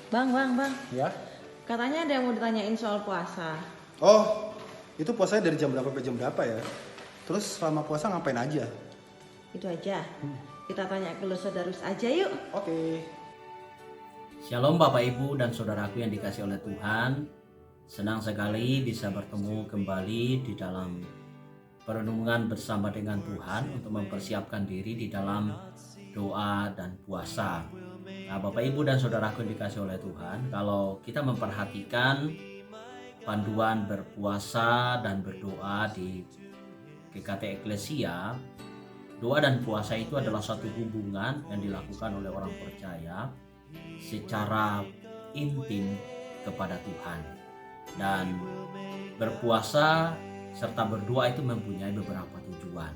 Bang. Ya. Katanya ada yang mau ditanyain soal puasa. Oh, itu puasanya dari jam berapa ke jam berapa ya? Terus selama puasa ngapain aja? Itu aja. Kita tanya ke lu saudara aja yuk. Oke. Shalom Bapak Ibu dan saudaraku yang dikasih oleh Tuhan. Senang sekali bisa bertemu kembali di dalam perenungan bersama dengan Tuhan untuk mempersiapkan diri di dalam doa dan puasa. Nah, Bapak Ibu dan saudaraku yang dikasih oleh Tuhan, kalau kita memperhatikan panduan berpuasa dan berdoa di GKT Eklesia, doa dan puasa itu adalah suatu hubungan yang dilakukan oleh orang percaya secara intim kepada Tuhan. Dan berpuasa serta berdoa itu mempunyai beberapa tujuan.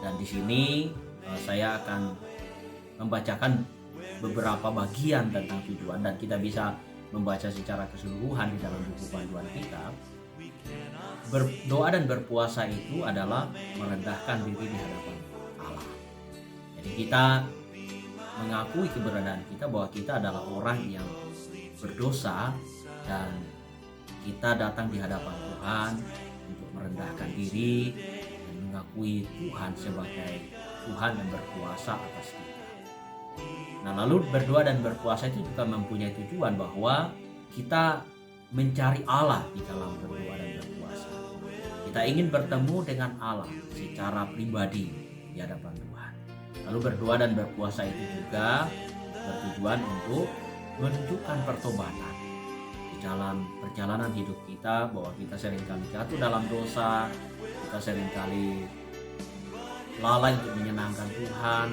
Dan di sini saya akan membacakan beberapa bagian tentang tujuan, dan kita bisa membaca secara keseluruhan di dalam buku panduan kita. Berdoa dan berpuasa itu adalah merendahkan diri di hadapan Allah. Jadi kita mengakui keberadaan kita bahwa kita adalah orang yang berdosa, dan kita datang di hadapan Tuhan untuk merendahkan diri dan mengakui Tuhan sebagai Tuhan yang berkuasa atas kita. Nah, lalu berdoa dan berpuasa itu juga mempunyai tujuan bahwa kita mencari Allah di dalam berdoa dan berpuasa. Kita ingin bertemu dengan Allah secara pribadi di hadapan Tuhan. Lalu berdoa dan berpuasa itu juga bertujuan untuk menunjukkan pertobatan di dalam perjalanan hidup kita, bahwa kita seringkali jatuh dalam dosa, kita seringkali lalai untuk menyenangkan Tuhan.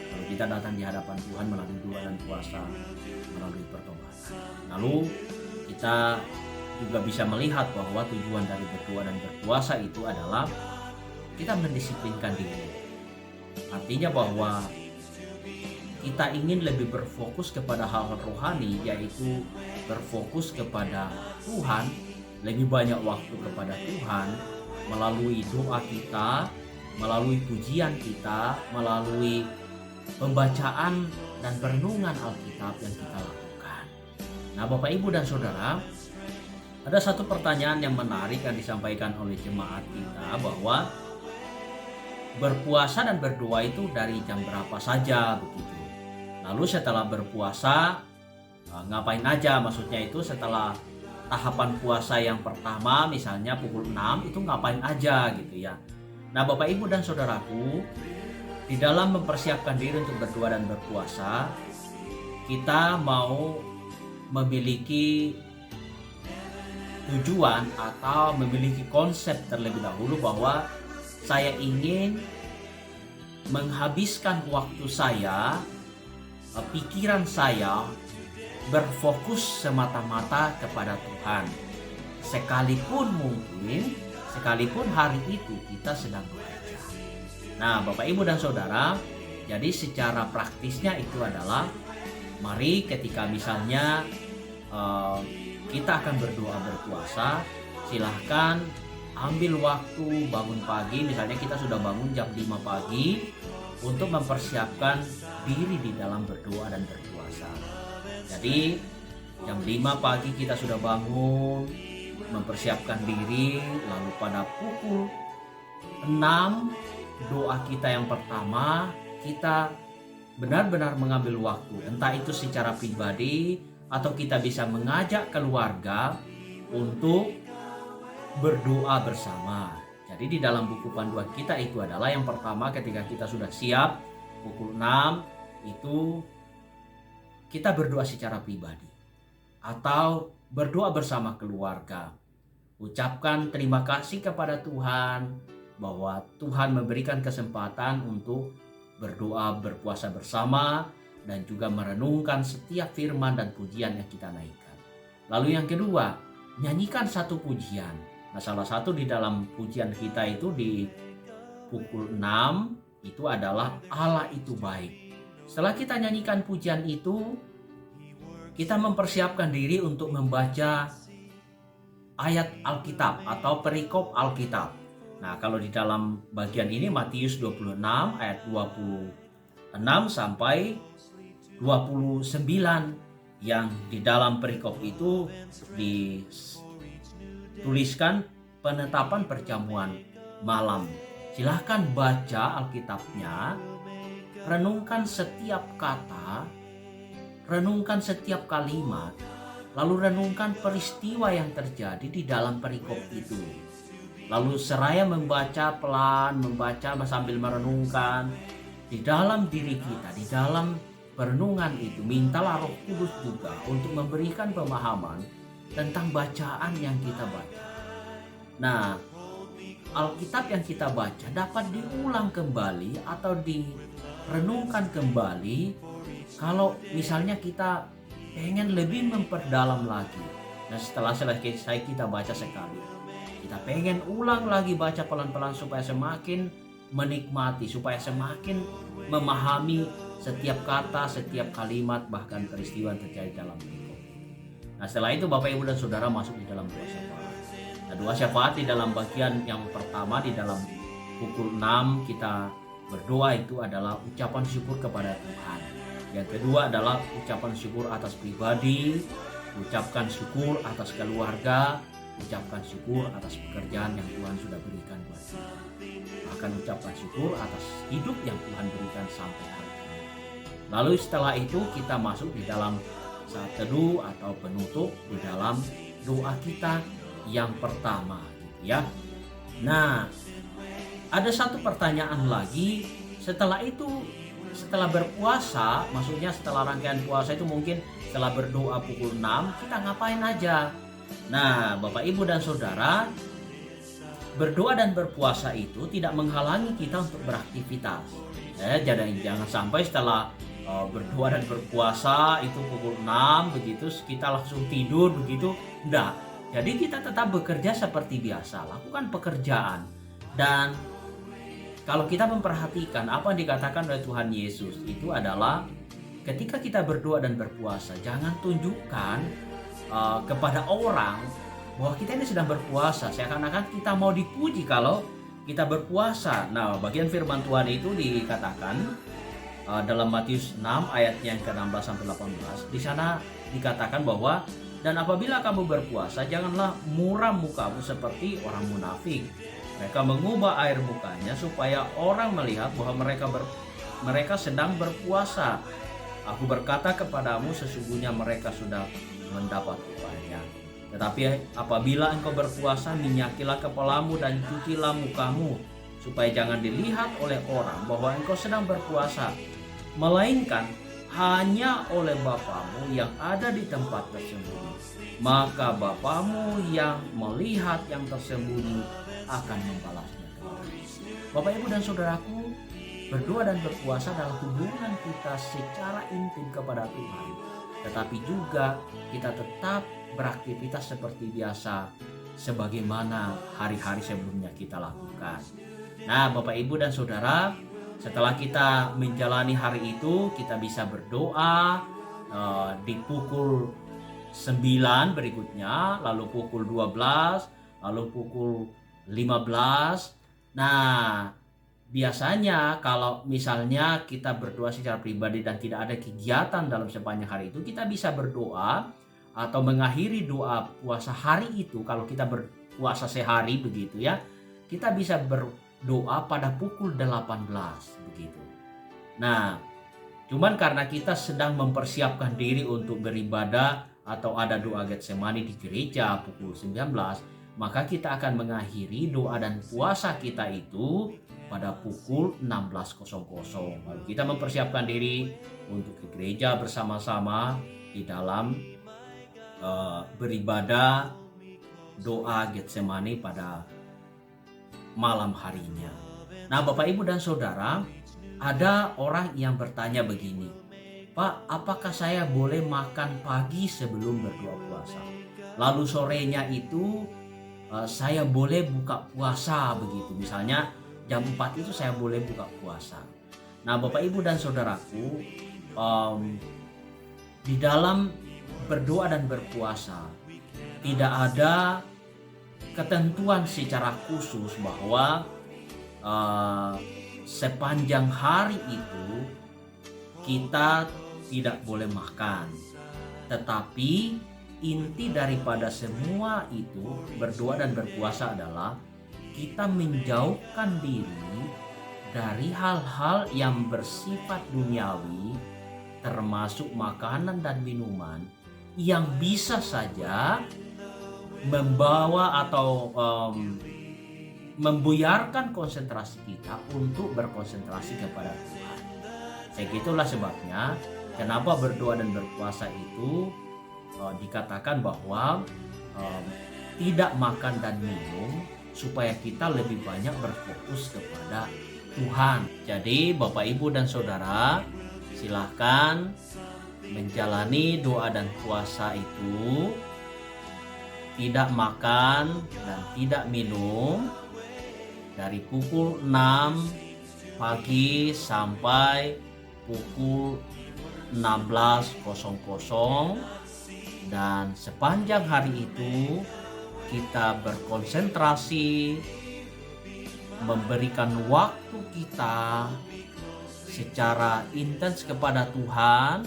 Lalu kita datang di hadapan Tuhan melalui doa dan puasa, melalui pertobatan. Lalu kita juga bisa melihat bahwa tujuan dari berdoa dan berpuasa itu adalah kita mendisiplinkan diri. Artinya bahwa kita ingin lebih berfokus kepada hal-hal rohani, yaitu berfokus kepada Tuhan, lebih banyak waktu kepada Tuhan melalui doa kita, melalui pujian kita, melalui pembacaan dan perenungan Alkitab yang kita lakukan. Nah, Bapak Ibu dan Saudara, ada satu pertanyaan yang menarik yang disampaikan oleh jemaat kita, bahwa berpuasa dan berdoa itu dari jam berapa saja begitu. Lalu setelah berpuasa ngapain aja, maksudnya itu setelah tahapan puasa yang pertama misalnya pukul 6 itu ngapain aja gitu ya. Nah, Bapak Ibu dan Saudaraku, di dalam mempersiapkan diri untuk berdoa dan berpuasa, kita mau memiliki tujuan atau memiliki konsep terlebih dahulu bahwa saya ingin menghabiskan waktu saya, pikiran saya berfokus semata-mata kepada Tuhan. Sekalipun hari itu kita sedang bekerja. Nah, Bapak Ibu dan Saudara, jadi secara praktisnya itu adalah, mari ketika misalnya kita akan berdoa berpuasa, silahkan ambil waktu bangun pagi, misalnya kita sudah bangun jam 5 pagi untuk mempersiapkan diri di dalam berdoa dan berpuasa. Jadi jam 5 pagi kita sudah bangun, mempersiapkan diri, lalu pada pukul 6 doa kita yang pertama, kita benar-benar mengambil waktu, entah itu secara pribadi atau kita bisa mengajak keluarga untuk berdoa bersama. Jadi di dalam buku panduan kita itu adalah yang pertama, ketika kita sudah siap pukul 6 itu kita berdoa secara pribadi atau berdoa bersama keluarga. Ucapkan terima kasih kepada Tuhan bahwa Tuhan memberikan kesempatan untuk berdoa berpuasa bersama dan juga merenungkan setiap firman dan pujian yang kita naikkan. Lalu yang kedua, nyanyikan satu pujian. Nah, salah satu di dalam pujian kita itu di pukul 6 itu adalah Allah itu baik. Setelah kita nyanyikan pujian itu, kita mempersiapkan diri untuk membaca ayat Alkitab atau perikop Alkitab. Nah, kalau di dalam bagian ini Matius 26 ayat 26 sampai 29 yang di dalam perikop itu dituliskan penetapan perjamuan malam. Silahkan baca Alkitabnya, renungkan setiap kata, renungkan setiap kalimat, lalu renungkan peristiwa yang terjadi di dalam perikop itu. Lalu seraya membaca pelan, membaca sambil merenungkan di dalam diri kita, di dalam perenungan itu, mintalah Roh Kudus juga untuk memberikan pemahaman tentang bacaan yang kita baca. Nah, Alkitab yang kita baca dapat diulang kembali atau direnungkan kembali kalau misalnya kita pengen lebih memperdalam lagi. Nah, setelah selesai kita baca sekali, kita pengen ulang lagi baca pelan-pelan supaya semakin menikmati, supaya semakin memahami setiap kata, setiap kalimat, bahkan peristiwa yang terjadi dalam hidup. Nah, setelah itu Bapak Ibu dan Saudara masuk di dalam doa syafaat. Nah, doa syafaat di dalam bagian yang pertama, di dalam pukul 6 kita berdoa itu adalah ucapan syukur kepada Tuhan. Yang kedua adalah ucapan syukur atas pribadi, ucapkan syukur atas keluarga, ucapkan syukur atas pekerjaan yang Tuhan sudah berikan buat kita. Bahkan ucapkan syukur atas hidup yang Tuhan berikan sampai hari ini. Lalu setelah itu kita masuk di dalam saat teduh atau penutup di dalam doa kita yang pertama, gitu ya. Nah, ada satu pertanyaan lagi setelah itu, setelah berpuasa, maksudnya setelah rangkaian puasa itu mungkin setelah berdoa pukul 6 kita ngapain aja? Nah, Bapak Ibu dan Saudara, berdoa dan berpuasa itu tidak menghalangi kita untuk beraktivitas. Jadi jangan sampai setelah berdoa dan berpuasa itu pukul 6 begitu kita langsung tidur begitu. Enggak. Jadi kita tetap bekerja seperti biasa, lakukan pekerjaan. Dan kalau kita memperhatikan apa yang dikatakan oleh Tuhan Yesus itu adalah ketika kita berdoa dan berpuasa, jangan tunjukkan kepada orang bahwa kita ini sedang berpuasa, seakan-akan kita mau dipuji kalau kita berpuasa. Nah, bagian firman Tuhan itu dikatakan dalam Matius 6 ayatnya yang ke-16 sampai 18. Di sana dikatakan bahwa dan apabila kamu berpuasa, janganlah muram mukamu seperti orang munafik. Mereka mengubah air mukanya supaya orang melihat bahwa mereka sedang berpuasa. Aku berkata kepadamu, sesungguhnya mereka sudah mendapat upahnya. Tetapi apabila engkau berpuasa, minyakilah kepalamu dan cucilah mukamu, supaya jangan dilihat oleh orang bahwa engkau sedang berpuasa, melainkan hanya oleh Bapamu yang ada di tempat tersembunyi. Maka Bapamu yang melihat yang tersembunyi akan membalasnya kepadamu. Bapak Ibu dan Saudaraku, berdoa dan berpuasa adalah hubungan kita secara intim kepada Tuhan, tetapi juga kita tetap beraktivitas seperti biasa sebagaimana hari-hari sebelumnya kita lakukan. Nah, Bapak Ibu dan Saudara, setelah kita menjalani hari itu, kita bisa berdoa di pukul 9 berikutnya, lalu pukul 12, lalu pukul 15. Nah, biasanya kalau misalnya kita berdoa secara pribadi dan tidak ada kegiatan dalam sepanjang hari itu, kita bisa berdoa atau mengakhiri doa puasa hari itu. Kalau kita berpuasa sehari begitu ya, kita bisa berdoa pada pukul 18 begitu. Nah, cuman karena kita sedang mempersiapkan diri untuk beribadah atau ada doa Getsemani di gereja pukul 19, maka kita akan mengakhiri doa dan puasa kita itu pada pukul 16.00. Lalu kita mempersiapkan diri untuk ke gereja bersama-sama di dalam beribadah doa Getsemani pada malam harinya. Nah, Bapak Ibu dan Saudara, ada orang yang bertanya begini, Pak, apakah saya boleh makan pagi sebelum berdoa puasa? Lalu sorenya itu saya boleh buka puasa begitu. Misalnya jam 4 itu saya boleh buka puasa. Nah, Bapak Ibu dan Saudaraku, di dalam berdoa dan berpuasa tidak ada ketentuan secara khusus bahwa sepanjang hari itu kita tidak boleh makan. Tetapi inti daripada semua itu berdoa dan berpuasa adalah kita menjauhkan diri dari hal-hal yang bersifat duniawi, termasuk makanan dan minuman yang bisa saja membawa atau membuyarkan konsentrasi kita untuk berkonsentrasi kepada Tuhan. Segitulah sebabnya kenapa berdoa dan berpuasa itu dikatakan bahwa tidak makan dan minum supaya kita lebih banyak berfokus kepada Tuhan. Jadi Bapak Ibu dan Saudara, silahkan menjalani doa dan puasa itu, tidak makan dan tidak minum dari pukul 6 pagi sampai pukul 16.00, dan sepanjang hari itu kita berkonsentrasi memberikan waktu kita secara intens kepada Tuhan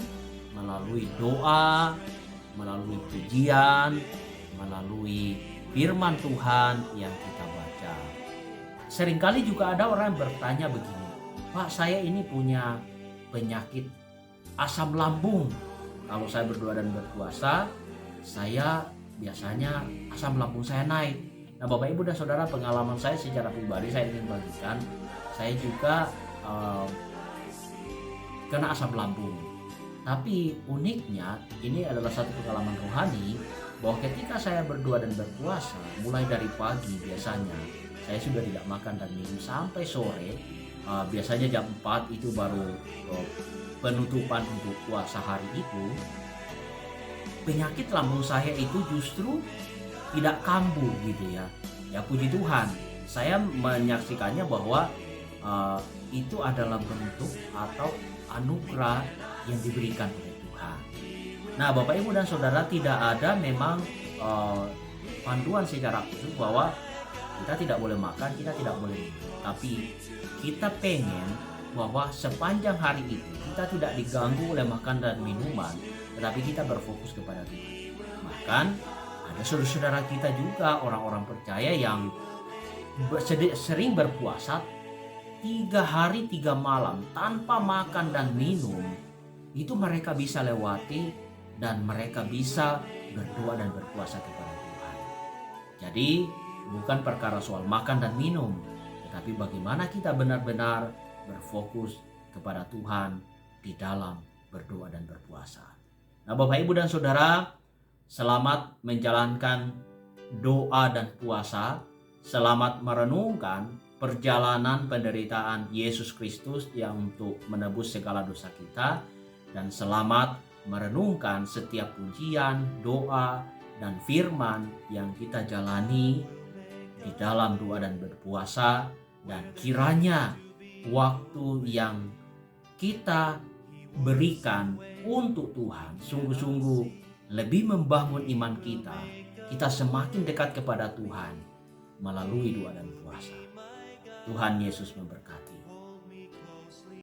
melalui doa, melalui pujian, melalui firman Tuhan yang kita baca. Seringkali juga ada orang yang bertanya begini, Pak, saya ini punya penyakit asam lambung. Kalau saya berdoa dan berpuasa, saya biasanya asam lambung saya naik. Nah Bapak Ibu dan Saudara, pengalaman saya secara pribadi saya ingin bagikan, saya juga kena asam lambung. Tapi uniknya ini adalah satu pengalaman rohani, bahwa ketika saya berdoa dan berpuasa, mulai dari pagi biasanya saya sudah tidak makan dan minum sampai sore. Biasanya jam 4 itu baru penutupan untuk puasa hari itu. Penyakit lambung saya itu justru tidak kambuh gitu ya. Ya puji Tuhan, saya menyaksikannya bahwa itu adalah bentuk atau anugerah yang diberikan oleh Tuhan. Nah Bapak Ibu dan Saudara, tidak ada memang panduan secara khusus bahwa kita tidak boleh makan, kita tidak boleh minum. Tapi kita pengen bahwa sepanjang hari itu kita tidak diganggu oleh makan dan minuman, tetapi kita berfokus kepada Tuhan. Bahkan ada saudara-saudara kita juga, orang-orang percaya yang sering berpuasa 3 hari 3 malam tanpa makan dan minum. Itu mereka bisa lewati dan mereka bisa berdoa dan berpuasa kepada Tuhan. Jadi bukan perkara soal makan dan minum, tetapi bagaimana kita benar-benar berfokus kepada Tuhan di dalam berdoa dan berpuasa. Nah Bapak Ibu dan Saudara, selamat menjalankan doa dan puasa, selamat merenungkan perjalanan penderitaan Yesus Kristus yang untuk menebus segala dosa kita, dan selamat merenungkan setiap pujian, doa, dan firman yang kita jalani di dalam doa dan berpuasa, dan kiranya waktu yang kita berikan untuk Tuhan sungguh-sungguh lebih membangun iman kita. Kita semakin dekat kepada Tuhan melalui doa dan puasa. Tuhan Yesus memberkati.